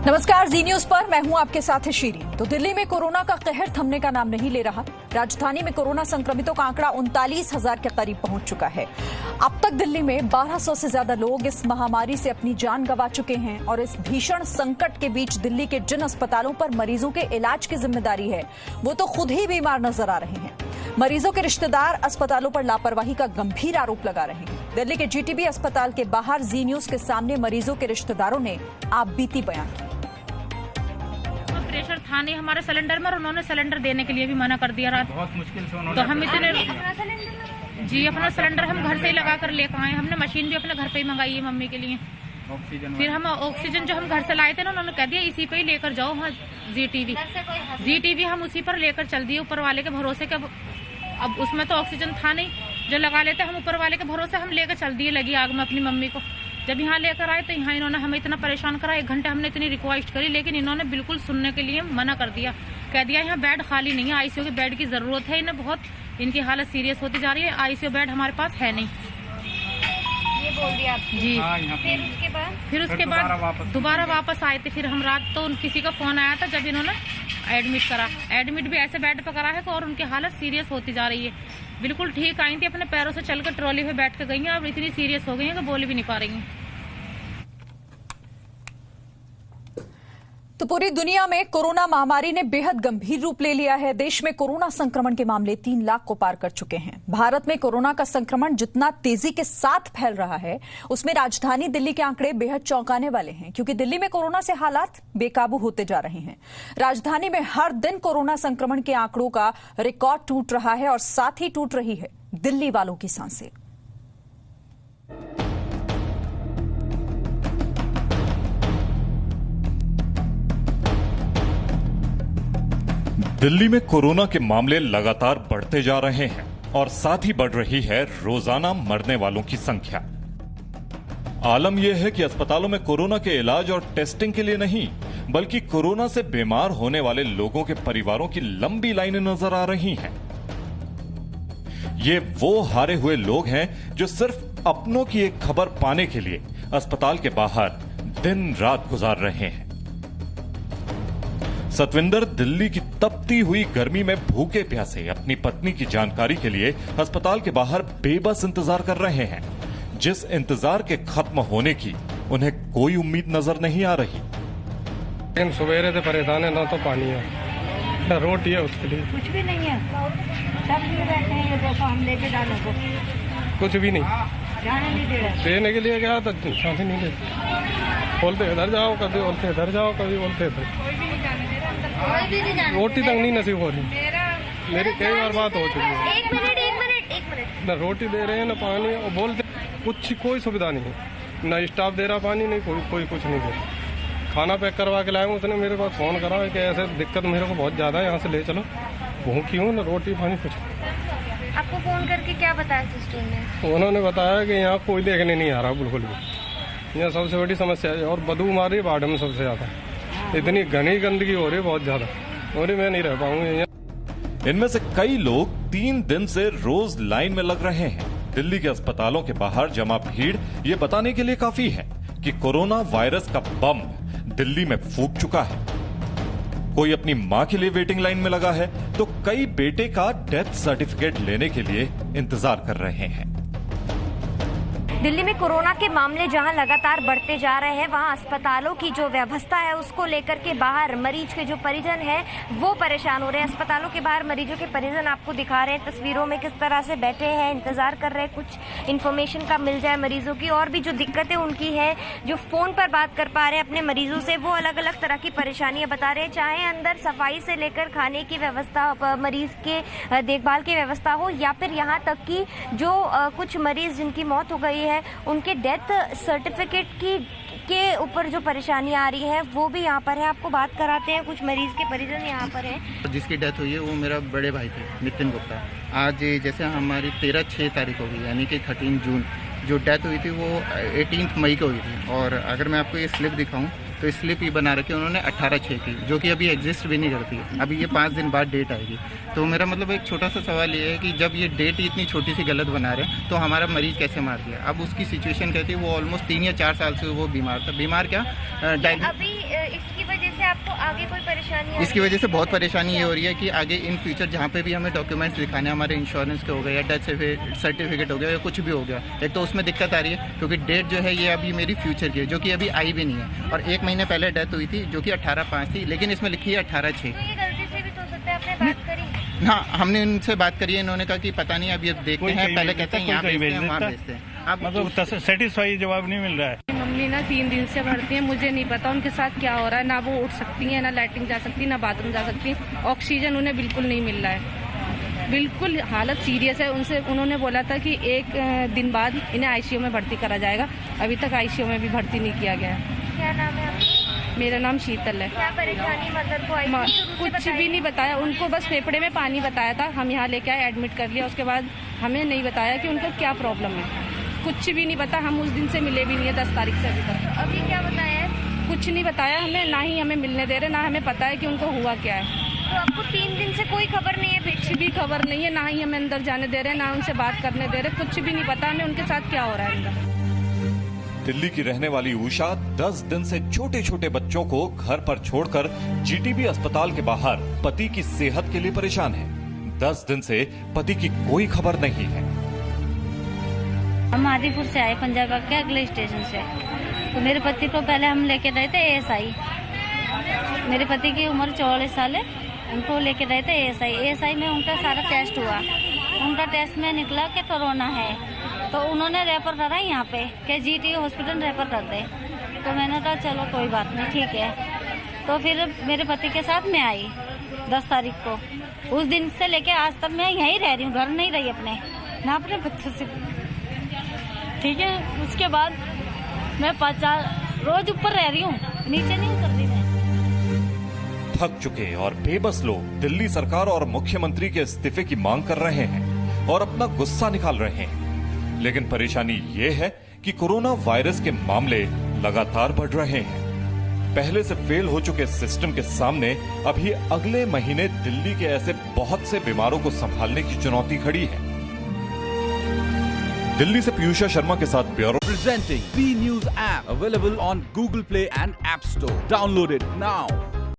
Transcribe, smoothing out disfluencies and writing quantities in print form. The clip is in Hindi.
नमस्कार, जी न्यूज पर मैं हूं आपके साथ शीरीन। तो दिल्ली में कोरोना का कहर थमने का नाम नहीं ले रहा। राजधानी में कोरोना संक्रमितों का आंकड़ा 39,000 के करीब पहुंच चुका है। अब तक दिल्ली में 1200 से ज्यादा लोग इस महामारी से अपनी जान गंवा चुके हैं और इस भीषण संकट के बीच दिल्ली के जिन अस्पतालों पर मरीजों के इलाज की जिम्मेदारी है वो तो खुद ही बीमार नजर आ रहे हैं। मरीजों के रिश्तेदार अस्पतालों पर लापरवाही का गंभीर आरोप लगा रहे हैं। दिल्ली के जीटीबी अस्पताल के बाहर जी न्यूज के सामने मरीजों के रिश्तेदारों ने आपबीती बयान की। प्रेशर था नहीं हमारे सिलेंडर में और उन्होंने सिलेंडर देने के लिए भी मना कर दिया रात। बहुत मुश्किल से उन्होंने तो हम इतने अपना सिलेंडर हम घर से ही लगा कर लेकर आए। हमने मशीन भी अपने घर पे ही मंगाई है मम्मी के लिए। फिर हम ऑक्सीजन जो हम घर से लाए थे ना, उन्होंने कह दिया इसी पे ही लेकर जाओ। हाँ, जीटीवी हम उसी पर लेकर चल दिए ऊपर वाले के भरोसे के। अब उसमें तो ऑक्सीजन था नहीं, जो लगा लेते हम ऊपर वाले के भरोसे हम लेकर चल दिए लगी आग में अपनी मम्मी को। जब यहाँ लेकर आए तो यहाँ इन्होंने हमें इतना परेशान करा। 1 घंटे हमने इतनी रिक्वेस्ट करी लेकिन इन्होंने बिल्कुल सुनने के लिए मना कर दिया। कह दिया यहाँ बेड खाली नहीं है, आईसीयू के बेड की जरूरत है। इन्हें बहुत इनकी हालत सीरियस होती जा रही है, आईसीयू बेड हमारे पास है नहीं, ये बोल दिया जी। फिर उसके बाद दोबारा वापस आए थे। फिर हम रात तो किसी का फोन आया था जब इन्होंने एडमिट करा। एडमिट भी ऐसे बेड पर करा है और उनकी हालत सीरियस होती जा रही है। बिल्कुल ठीक आई थी, अपने पैरों से चलकर ट्रॉली पे बैठ कर गई हैं। अब इतनी सीरियस हो गई हैं कि बोल भी नहीं पा रही हैं। तो पूरी दुनिया में कोरोना महामारी ने बेहद गंभीर रूप ले लिया है। देश में कोरोना संक्रमण के मामले 3 लाख को पार कर चुके हैं। भारत में कोरोना का संक्रमण जितना तेजी के साथ फैल रहा है उसमें राजधानी दिल्ली के आंकड़े बेहद चौंकाने वाले हैं, क्योंकि दिल्ली में कोरोना से हालात बेकाबू होते जा रहे हैं। राजधानी में हर दिन कोरोना संक्रमण के आंकड़ों का रिकॉर्ड टूट रहा है और साथ ही टूट रही है दिल्ली वालों की सांसें। दिल्ली में कोरोना के मामले लगातार बढ़ते जा रहे हैं और साथ ही बढ़ रही है रोजाना मरने वालों की संख्या। आलम यह है कि अस्पतालों में कोरोना के इलाज और टेस्टिंग के लिए नहीं बल्कि कोरोना से बीमार होने वाले लोगों के परिवारों की लंबी लाइनें नजर आ रही हैं। ये वो हारे हुए लोग हैं जो सिर्फ अपनों की एक खबर पाने के लिए अस्पताल के बाहर दिन रात गुजार रहे हैं। सतविंदर दिल्ली की तपती हुई गर्मी में भूखे प्यासे अपनी पत्नी की जानकारी के लिए अस्पताल के बाहर बेबस इंतजार कर रहे हैं, जिस इंतजार के खत्म होने की उन्हें कोई उम्मीद नजर नहीं आ रही। लेकिन सवेरे से परेशान है, ना तो पानी है ना रोटी है, उसके लिए कुछ भी नहीं है। सब लिए बैठे हैं, ये देखो हम लेके जाने को कुछ भी नहीं, जाने नहीं दे रहे। देने के लिए गया तो साथी नहीं देते, बोलते इधर जाओ, कभी बोलते इधर जाओ, कभी बोलते इधर। रोटी तक नहीं नसीब हो रही। मेरी कई बार बात हो चुकी है। एक मिनट। न रोटी दे रहे हैं न पानी, और बोलते कुछ कोई सुविधा नहीं है, न स्टाफ दे रहा पानी, नहीं कोई कुछ नहीं दे रहा। खाना पैक करवा के लाए, उसने मेरे पास फोन करा है कि ऐसे दिक्कत मेरे को बहुत ज्यादा है, यहाँ से ले चलो। भूखी हूँ, न रोटी पानी कुछ। आपको फोन करके क्या बताया सिस्टर ने? उन्होंने बताया कि यहाँ कोई देखने नहीं आ रहा बिल्कुल भी। यहाँ सबसे बड़ी समस्या है और बदबू मार रही है वार्ड में सबसे ज्यादा। इतनी घनी गंदगी हो रही है बहुत ज्यादा, और मैं नहीं रह पाऊंगा यहाँ। इनमें से कई लोग 3 दिन से रोज लाइन में लग रहे हैं। दिल्ली के अस्पतालों के बाहर जमा भीड़ ये बताने के लिए काफी है कि कोरोना वायरस का बम दिल्ली में फूट चुका है। कोई अपनी मां के लिए वेटिंग लाइन में लगा है तो कई बेटे का डेथ सर्टिफिकेट लेने के लिए इंतजार कर रहे हैं। दिल्ली में कोरोना के मामले जहां लगातार बढ़ते जा रहे हैं, वहां अस्पतालों की जो व्यवस्था है उसको लेकर के बाहर मरीज के जो परिजन हैं वो परेशान हो रहे हैं। अस्पतालों के बाहर मरीजों के परिजन आपको दिखा रहे हैं तस्वीरों में, किस तरह से बैठे हैं, इंतजार कर रहे हैं कुछ इन्फॉर्मेशन का मिल जाए मरीजों की। और भी जो दिक्कतें उनकी है, जो फोन पर बात कर पा रहे हैं अपने मरीजों से, वो अलग अलग तरह की परेशानियां बता रहे हैं। चाहे अंदर सफाई से लेकर खाने की व्यवस्था, मरीज के देखभाल की व्यवस्था हो, या फिर यहाँ तक कि जो कुछ मरीज जिनकी मौत हो गई है उनके डेथ सर्टिफिकेट के ऊपर जो परेशानी आ रही है वो भी यहाँ पर है। आपको बात कराते हैं, कुछ मरीज के परिजन यहाँ पर हैं। जिसकी डेथ हुई है वो मेरा बड़े भाई थे, नितिन गुप्ता। आज जैसे हमारी 13/6 तारीख हो गई, यानी कि 13 जून जो डेथ हुई थी वो 18 मई को हुई थी। और अगर मैं आपको ये स्लिप दिखाऊं तो स्लिप ही बना रखी है उन्होंने 18/6 की, जो कि अभी एग्जिस्ट भी नहीं करती है। अभी ये 5 दिन बाद डेट आएगी। तो मेरा मतलब एक छोटा सा सवाल ये है कि जब ये डेट इतनी छोटी सी गलत बना रहे हैं तो हमारा मरीज कैसे मार दिया। अब उसकी सिचुएशन कहती है वो ऑलमोस्ट 3 या 4 साल से वो बीमार था। बीमार क्या अभी इसकी वजह से आपको आगे कोई परेशानी इसकी वजह से बहुत परेशानी ये हो रही है कि आगे इन फ्यूचर जहाँ पे भी हमें डॉक्यूमेंट्स दिखाने, हमारे इंश्योरेंस के हो गए या डेथ सर्टिफिकेट हो गया या कुछ भी हो गया, एक तो उसमें दिक्कत आ रही है क्योंकि डेट जो है ये अभी मेरी फ्यूचर की है जो कि अभी आई भी नहीं है, और 1 महीने पहले डेथ हुई थी जो कि 18/5 थी, लेकिन इसमें लिखी है 18/6। तो ये गलती से भी तो हो सकता है, आपने बात करी? हाँ, हमने उनसे बात करी है, इन्होंने कहा कि पता नहीं अभी देखते हैं, पहले कहते हैं यहाँ भेजते हैं वहाँ भेजते हैं। अब मतलब सेटिस्फाई जवाब नहीं मिल रहा है। मम्मी ना 3 दिन से भरती है, मुझे नहीं पता उनके साथ क्या हो रहा है, ना वो उठ सकती हैं, ना लैट्रिन जा सकती, ना बाथरूम जा सकती। ऑक्सीजन उन्हें बिल्कुल नहीं मिल रहा है, बिल्कुल हालत सीरियस है। उन्होंने बोला था कि 1 दिन बाद इन्हें आईसीयू में भर्ती करा जाएगा, अभी तक आईसीयू में भी भर्ती नहीं किया गया है। क्या नाम है आपका? मेरा नाम शीतल है। क्या परेशानी मदर को आई थी? कुछ भी नहीं बताया उनको, बस फेफड़े में पानी बताया था, हम यहाँ लेके आए, एडमिट कर लिया। उसके बाद हमें नहीं बताया कि उनको क्या प्रॉब्लम है, कुछ भी नहीं पता। हम उस दिन से मिले भी नहीं है, 10 तारीख से अभी तक। अभी क्या बताया है? कुछ नहीं बताया हमें, ना ही हमें मिलने दे रहे, ना हमें पता है कि उनको हुआ क्या है। तो आपको 3 दिन से कोई खबर नहीं है? कुछ भी खबर नहीं है, ना ही हमें अंदर जाने दे रहे, ना उनसे बात करने दे रहे, कुछ भी नहीं पता हमें उनके साथ क्या हो रहा है अंदर। दिल्ली की रहने वाली उषा 10 दिन से छोटे छोटे बच्चों को घर पर छोड़कर जीटीबी अस्पताल के बाहर पति की सेहत के लिए परेशान है। 10 दिन से पति की कोई खबर नहीं है। हम आदिपुर से आए, पंजाब के अगले स्टेशन से। तो मेरे पति को पहले हम लेके गए थे ASI। मेरे पति की उम्र 44 साल है, उनको लेके गए थे ASI में उनका सारा टेस्ट हुआ। उनका टेस्ट में निकला कि कोरोना है, तो उन्होंने रेफर करा यहाँ पे कि GT हॉस्पिटल रेफर कर दे। तो मैंने कहा चलो कोई बात नहीं, ठीक है। तो फिर मेरे पति के साथ मैं आई 10 तारीख को। उस दिन से लेके आज तक मैं यहीं रह रही हूँ, घर नहीं रही अपने, ना अपने बच्चों से, ठीक है। उसके बाद मैं 5-4 रोज ऊपर रह रही हूँ, नीचे नहीं उतर रही मैं। थक चुके और बेबस लोग दिल्ली सरकार और मुख्यमंत्री के इस्तीफे की मांग कर रहे हैं और अपना गुस्सा निकाल रहे हैं। लेकिन परेशानी ये है कि कोरोना वायरस के मामले लगातार बढ़ रहे हैं। पहले से फेल हो चुके सिस्टम के सामने अभी अगले महीने दिल्ली के ऐसे बहुत से बीमारों को संभालने की चुनौती खड़ी है। दिल्ली से पीयूषा शर्मा के साथ bureau. Presenting B News app available on Google Play and App Store. Download it now.